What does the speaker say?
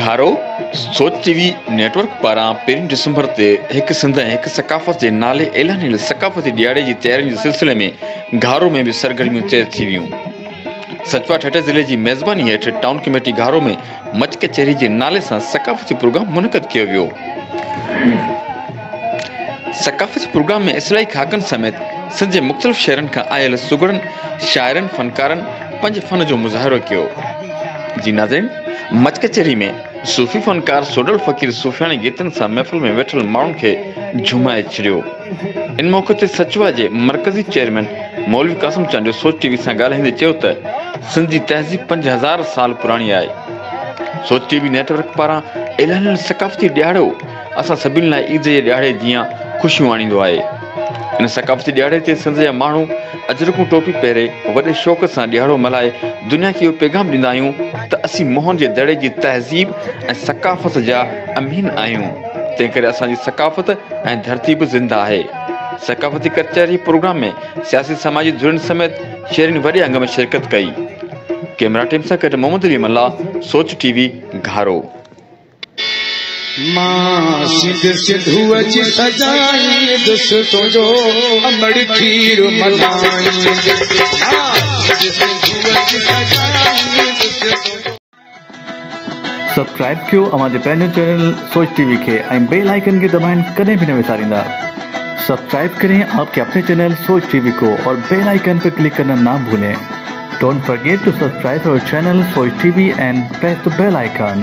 घारो सोच TV network पारां 1 December ते हिकु सिंध ऐं हिकु सकाफ़त जे नाले ऐलानियल सकाफ़ती ॾियारे जी तयारियुनि जे सिलसिले में घारो में बि सरगर्मियूं तेज़ थी वियूं। सचवा ठठे ज़िले जी मेज़बानी हेठि टाउन कमेटी घारो में मच कचहरी जे नाले सां सकाफ़ती प्रोग्राम मुनक़द कयो वियो। सकाफ़ती प्रोग्राम में इस्लाही खाकनि समेत सिंध जे मुख़्तलिफ़ शहरनि खां आयल सुगड़नि, शाइरनि, फनकारनि पंहिंजे फन जो मुज़ाहिरो कयो। जी नाज़रीन, मच कचहरी में सूफ़ी फनकार सोडल फ़कीर सूफ़ियाणी गीतनि सां महफ़िल में वेठल माण्हुनि खे झुमाए छॾियो। इन मौक़े ते सचवा जे मरकज़ी चेयरमैन मौलवी क़ासिम चांडियो सोच टीवी सां ॻाल्हाईंदे चयो त सिंध जी तहज़ीब 5000 साल पुराणी आहे। सोच टीवी नेटवर्क पारां ऐलानियल सकाफ़ती ॾियारो असां सभिनी लाइ ईद जे ॾियारे जीअं ख़ुशियूं आणींदो आहे। इन सकाफ़ती ॾियारे ते सिंध जा माण्हू अजरकूं टोपी पहिरे वॾे शौक़ सां ॾियारो मल्हाए दुनिया खे इहो पैगाम ॾींदा आहियूं त असीं मोहन जे दड़े जी तहज़ीब ऐं सकाफ़त जा अमीन आहियूं। तंहिं करे असांजी सकाफ़त ऐं धरती बि ज़िंदा आहे। सकाफ़ती कचहरी प्रोग्राम में सियासी समाजी धुरियुनि समेत शहरनि वॾे अंग में शिरकत कई। कैमरा टीम सां गॾु मोहम्मद अली मल्ला, सोच टीवी, घारो। मां सिंध सिंधू अची सजाई दोस्तों जो अमड़ खीर मनाई। सब्सक्राइब कयो अवां जे पंहिंजे चैनल सोच टीवी खे ऐं बेल आइकन के दबाएं कदें भी न विसारींदा। सब्सक्राइब करें आपके अपने चैनल सोच टीवी को और बेल आइकन पर क्लिक करना ना भूलें। Don't forget to subscribe our channel Soch TV and press the bell icon.